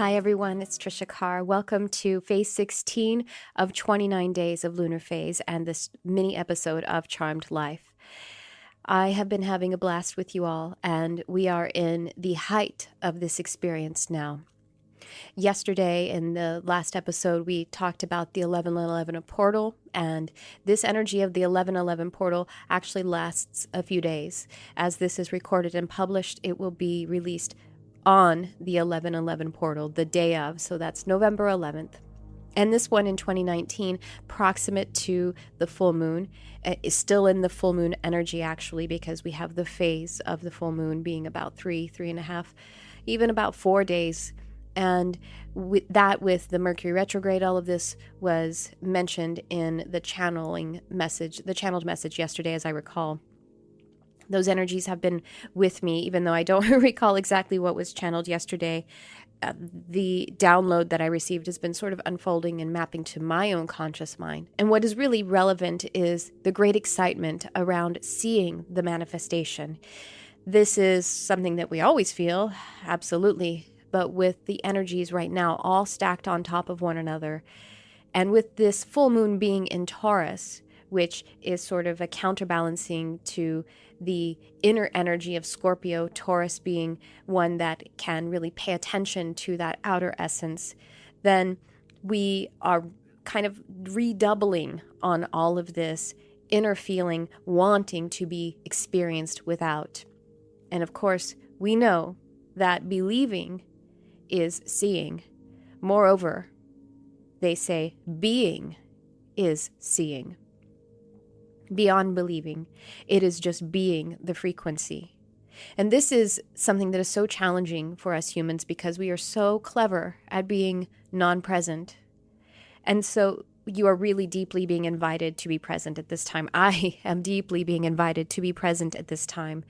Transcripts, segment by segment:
Hi everyone, it's Tricia Carr. Welcome to phase 16 of 29 days of lunar phase and this mini episode of Charmed Life. I have been having a blast with you all, and we are in the height of this experience now. Yesterday, in the last episode, we talked about the 1111 portal, and this energy of the 1111 portal actually lasts a few days. As this is recorded and published, it will be released on the 1111 portal the day of, so that's November 11th. And this one in 2019, proximate to the full moon, is still in the full moon energy actually, because we have the phase of the full moon being about 3.5, even about 4 days. And with the Mercury retrograde, all of this was mentioned in the channeled message yesterday, as I recall. Those energies have been with me, even though I don't recall exactly what was channeled yesterday. The download that I received has been sort of unfolding and mapping to my own conscious mind. And what is really relevant is the great excitement around seeing the manifestation. This is something that we always feel, absolutely, but with the energies right now all stacked on top of one another, and with this full moon being in Taurus, which is sort of a counterbalancing to the inner energy of Scorpio, Taurus being one that can really pay attention to that outer essence, then we are kind of redoubling on all of this inner feeling, wanting to be experienced without. And of course, we know that believing is seeing. Moreover, they say being is seeing. Beyond believing, it is just being the frequency. And this is something that is so challenging for us humans because we are so clever at being non-present. And so you are really deeply being invited to be present at this time. I am deeply being invited to be present at this time.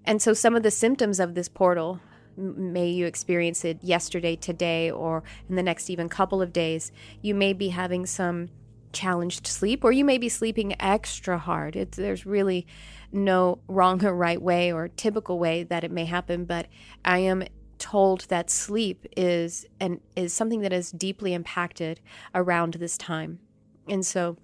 And so some of the symptoms of this portal, may you experience it yesterday, today, or in the next even couple of days, you may be having some challenged sleep, or you may be sleeping extra hard. There's really no wrong or right way or typical way that it may happen, but I am told that sleep is something that is deeply impacted around this time. And so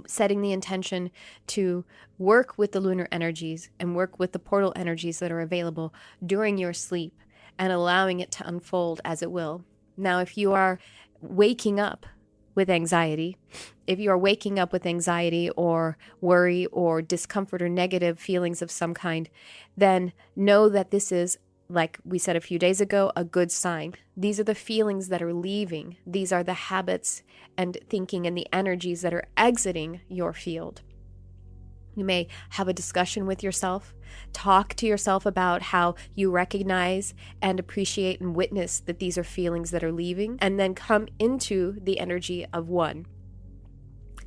setting the intention to work with the lunar energies and work with the portal energies that are available during your sleep and allowing it to unfold as it will. Now, if you are waking up with anxiety, or worry or discomfort or negative feelings of some kind, then know that this is, like we said a few days ago, a good sign. These are the feelings that are leaving. These are the habits and thinking and the energies that are exiting your field. You may have a discussion with yourself, talk to yourself about how you recognize and appreciate and witness that these are feelings that are leaving, and then come into the energy of one.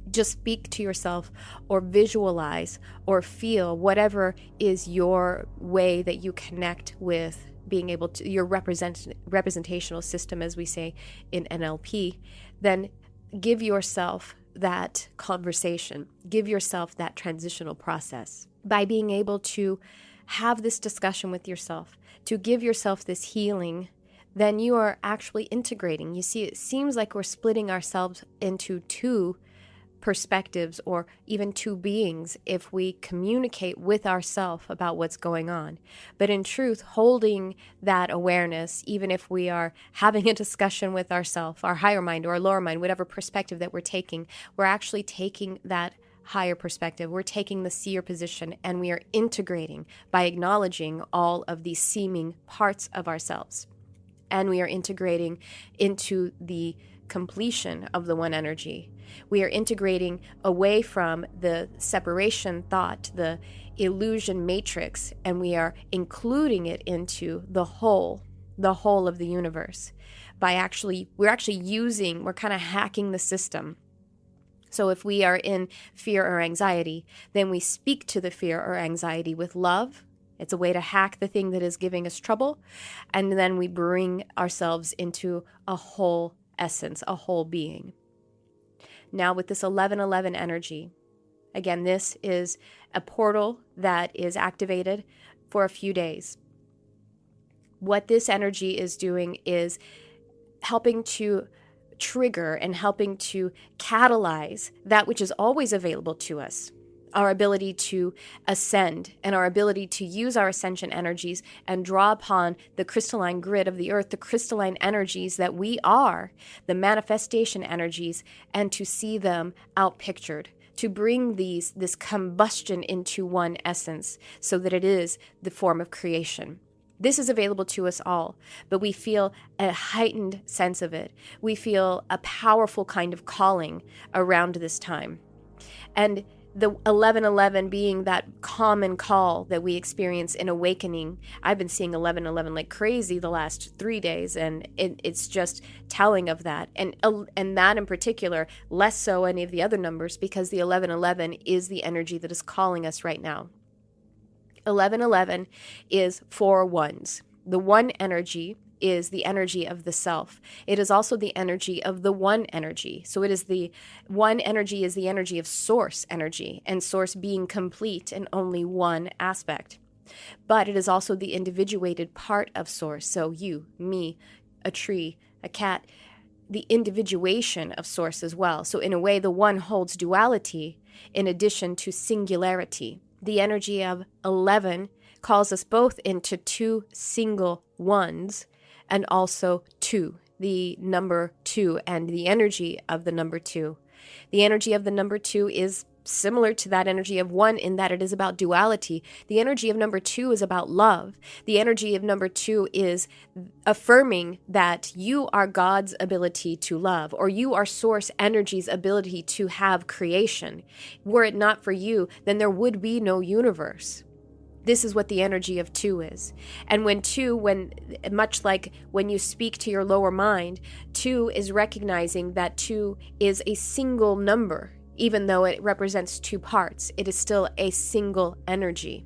Just speak to yourself or visualize or feel whatever is your way that you connect with being able to, your representational system, as we say in NLP, then give yourself that conversation, give yourself that transitional process by being able to have this discussion with yourself, to give yourself this healing. Then you are actually integrating. You see, it seems like we're splitting ourselves into two perspectives or even two beings if we communicate with ourselves about what's going on. But in truth, holding that awareness, even if we are having a discussion with ourselves, our higher mind or our lower mind, whatever perspective that we're actually taking that higher perspective. We're taking the seer position, and we are integrating by acknowledging all of these seeming parts of ourselves. And we are integrating into the completion of the one energy. We are integrating away from the separation thought, the illusion matrix, and we are including it into the whole of the universe. We're kind of hacking the system. So if we are in fear or anxiety, then we speak to the fear or anxiety with love. It's a way to hack the thing that is giving us trouble. And then we bring ourselves into a whole essence, a whole being. Now with this 1111 energy, again, this is a portal that is activated for a few days. What this energy is doing is helping to trigger and helping to catalyze that which is always available to us, our ability to ascend and our ability to use our ascension energies and draw upon the crystalline grid of the earth, the crystalline energies that we are, the manifestation energies, and to see them outpictured, to bring this combustion into one essence so that it is the form of creation. This is available to us all, but we feel a heightened sense of it. We feel a powerful kind of calling around this time. And the 1111 being that common call that we experience in awakening. I've been seeing 1111 like crazy the last 3 days, and it's just telling of that. And that in particular, less so any of the other numbers, because the 1111 is the energy that is calling us right now. 1111 is 4 ones. The one energy is the energy of the self. It is also the energy of the one energy. So it is the one energy is the energy of source energy, and source being complete in only one aspect. But it is also the individuated part of source. So you, me, a tree, a cat, the individuation of source as well. So in a way, the one holds duality in addition to singularity. The energy of 11 calls us both into 2 single ones, and also 2, the number 2, and the energy of the number 2. The energy of the number 2 is similar to that energy of 1 in that it is about duality. The energy of number 2 is about love. The energy of number 2 is affirming that you are God's ability to love, or you are source energy's ability to have creation. Were it not for you, then there would be no universe. This is what the energy of 2 is. And when much like when you speak to your lower mind, 2 is recognizing that 2 is a single number. Even though it represents 2 parts, it is still a single energy.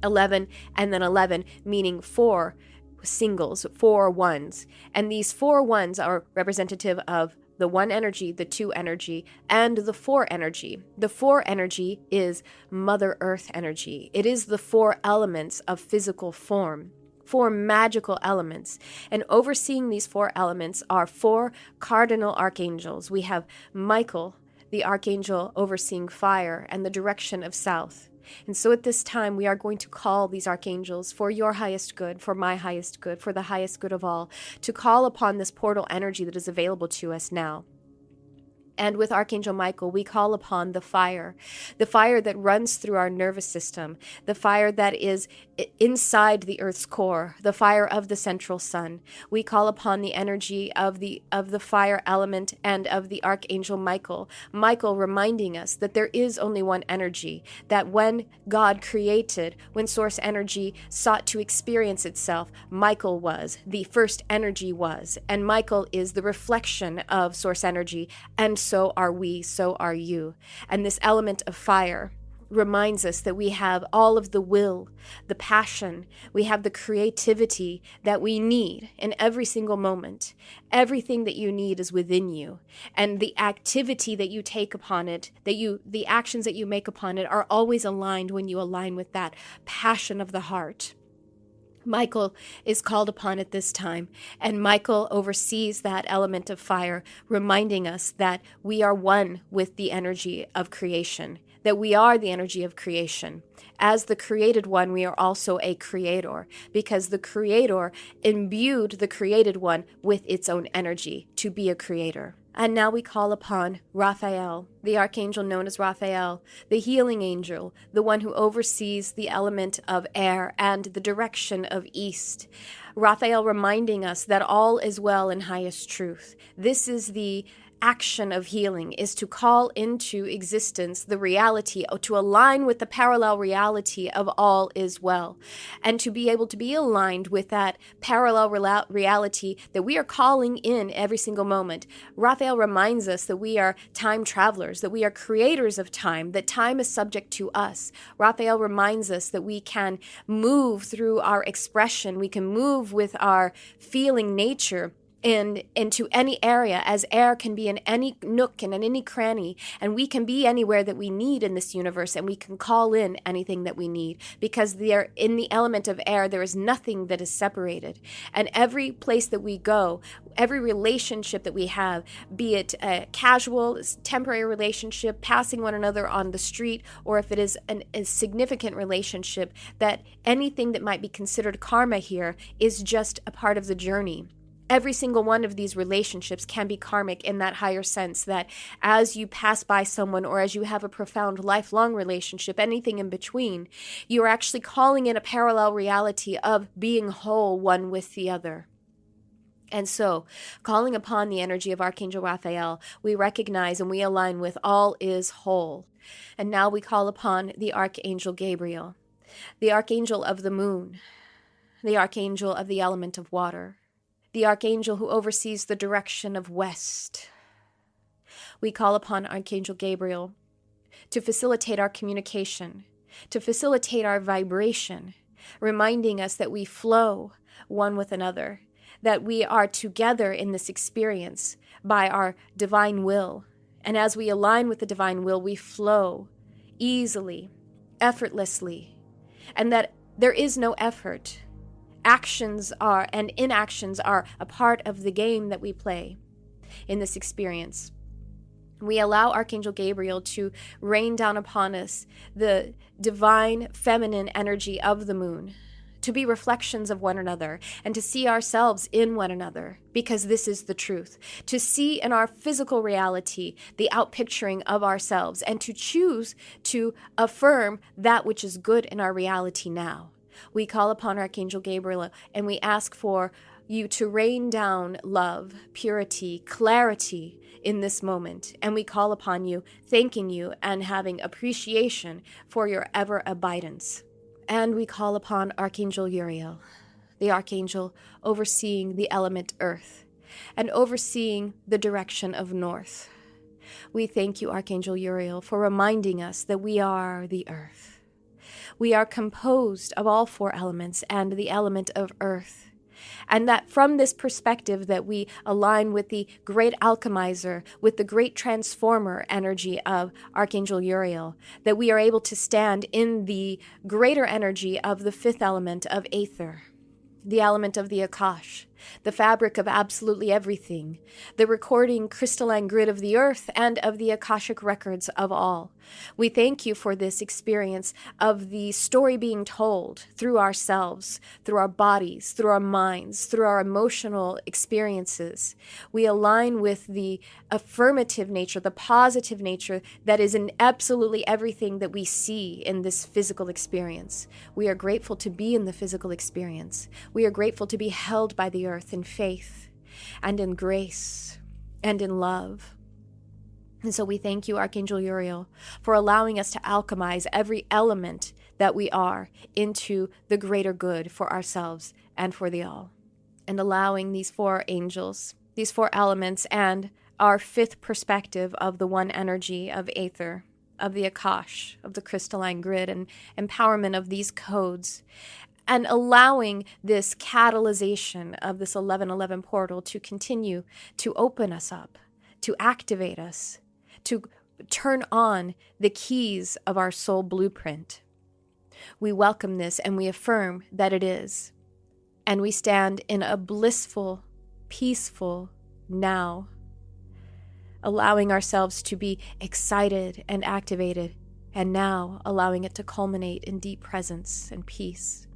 11 and then 11 meaning 4 singles, 4 ones. And these 4 ones are representative of the 1 energy, the 2 energy, and the 4 energy. The 4 energy is Mother Earth energy. It is the 4 elements of physical form. 4 magical elements. And overseeing these 4 elements are 4 cardinal archangels. We have Michael, the archangel overseeing fire and the direction of south. And so at this time, we are going to call these archangels for your highest good, for my highest good, for the highest good of all, to call upon this portal energy that is available to us now. And with Archangel Michael, we call upon the fire that runs through our nervous system, the fire that is inside the Earth's core, the fire of the central sun. We call upon the energy of the fire element and of the Archangel Michael. Michael reminding us that there is only one energy, that when God created, when source energy sought to experience itself, Michael was, the first energy was, and Michael is the reflection of source energy, and so are we, so are you. And this element of fire reminds us that we have all of the will, the passion, we have the creativity that we need in every single moment. Everything that you need is within you. And the activity that you take upon it, the actions that you make upon it are always aligned when you align with that passion of the heart. Michael is called upon at this time, and Michael oversees that element of fire, reminding us that we are one with the energy of creation, that we are the energy of creation. As the created one, we are also a creator, because the creator imbued the created one with its own energy to be a creator. And now we call upon Raphael, the archangel known as Raphael, the healing angel, the one who oversees the element of air and the direction of east. Raphael reminding us that all is well in highest truth. This is the action of healing, is to call into existence the reality, to align with the parallel reality of all is well, and to be able to be aligned with that parallel reality that we are calling in every single moment. Raphael reminds us that we are time travelers, that we are creators of time, that time is subject to us. Raphael reminds us that we can move through our expression, we can move with our feeling nature into any area, as air can be in any nook and in any cranny, and we can be anywhere that we need in this universe, and we can call in anything that we need, because there, in the element of air, there is nothing that is separated. And every place that we go, every relationship that we have, be it a casual, temporary relationship, passing one another on the street, or if it is a significant relationship, that anything that might be considered karma here is just a part of the journey. Every single one of these relationships can be karmic in that higher sense, that as you pass by someone, or as you have a profound lifelong relationship, anything in between, you are actually calling in a parallel reality of being whole one with the other. And so, calling upon the energy of Archangel Raphael, we recognize and we align with all is whole. And now we call upon the Archangel Gabriel, the Archangel of the moon, the Archangel of the element of water, the Archangel who oversees the direction of west. We call upon Archangel Gabriel to facilitate our communication, to facilitate our vibration, reminding us that we flow one with another, that we are together in this experience by our divine will. And as we align with the divine will, we flow easily, effortlessly, and that there is no effort. Actions are, and inactions are, a part of the game that we play in this experience. We allow Archangel Gabriel to rain down upon us the divine feminine energy of the moon, to be reflections of one another, and to see ourselves in one another, because this is the truth. To see in our physical reality the outpicturing of ourselves, and to choose to affirm that which is good in our reality now. We call upon Archangel Gabriel, and we ask for you to rain down love, purity, clarity in this moment. And we call upon you, thanking you and having appreciation for your ever abidance. And we call upon Archangel Uriel, the archangel overseeing the element earth and overseeing the direction of north. We thank you, Archangel Uriel, for reminding us that we are the earth. We are composed of all four elements and the element of earth. And that from this perspective that we align with the great alchemizer, with the great transformer energy of Archangel Uriel, that we are able to stand in the greater energy of the fifth element of Aether, the element of the Akash, the fabric of absolutely everything, the recording crystalline grid of the earth and of the Akashic records of all. We thank you for this experience of the story being told through ourselves, through our bodies, through our minds, through our emotional experiences. We align with the affirmative nature, the positive nature that is in absolutely everything that we see in this physical experience. We are grateful to be in the physical experience. We are grateful to be held by the earth in faith and in grace and in love. And so we thank you, Archangel Uriel, for allowing us to alchemize every element that we are into the greater good for ourselves and for the all. And allowing these four angels, these four elements, and our fifth perspective of the one energy of Aether, of the Akash, of the crystalline grid, and empowerment of these codes, and allowing this catalyzation of this 1111 portal to continue to open us up, to activate us, to turn on the keys of our soul blueprint. We welcome this and we affirm that it is. And we stand in a blissful, peaceful now, allowing ourselves to be excited and activated, and now allowing it to culminate in deep presence and peace.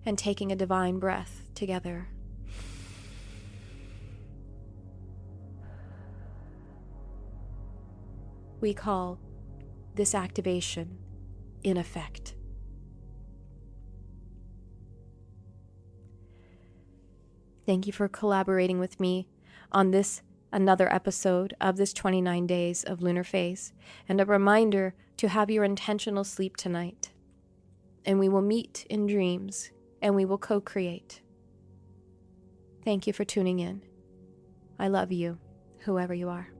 And taking a divine breath together. We call this activation in effect. Thank you for collaborating with me on this another episode of this 29 days of lunar phase, and a reminder to have your intentional sleep tonight. And we will meet in dreams, and we will co-create. Thank you for tuning in. I love you, whoever you are.